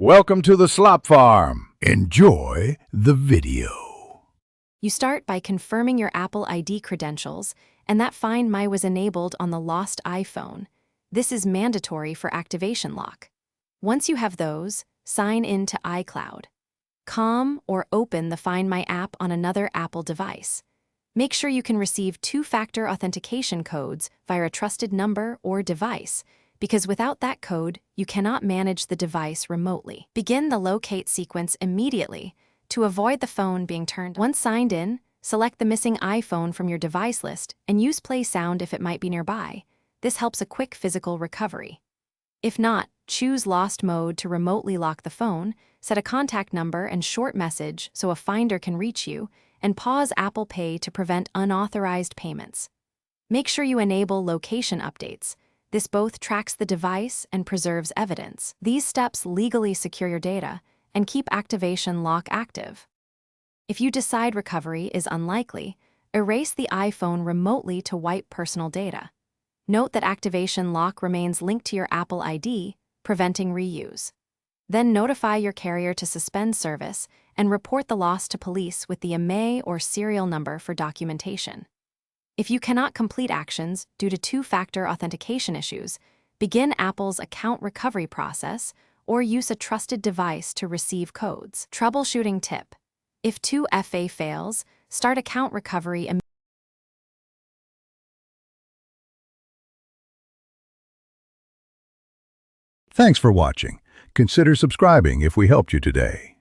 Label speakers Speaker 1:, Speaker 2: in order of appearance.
Speaker 1: Welcome to the slop farm. Enjoy the video.
Speaker 2: You start by confirming your Apple ID credentials, and that Find My was enabled on the lost iPhone. This is mandatory for activation lock. Once you have those, sign in to Icloud. Com or open the Find My app on another Apple device. Make sure you can receive two-factor authentication codes via a trusted number or device, because without that code, you cannot manage the device remotely. Begin the locate sequence immediately to avoid the phone being turned. Once signed in, select the missing iPhone from your device list and use play sound if it might be nearby. This helps a quick physical recovery. If not, choose lost mode to remotely lock the phone, set a contact number and short message so a finder can reach you, and pause Apple Pay to prevent unauthorized payments. Make sure you enable location updates. This both tracks the device and preserves evidence. These steps legally secure your data and keep activation lock active. If you decide recovery is unlikely, erase the iPhone remotely to wipe personal data. Note that activation lock remains linked to your Apple ID, preventing reuse. Then notify your carrier to suspend service and report the loss to police with the IMEI or serial number for documentation. If you cannot complete actions due to two-factor authentication issues, begin Apple's account recovery process or use a trusted device to receive codes. Troubleshooting tip: if 2FA fails, start account recovery immediately.
Speaker 1: Thanks for watching. Consider subscribing if we helped you today.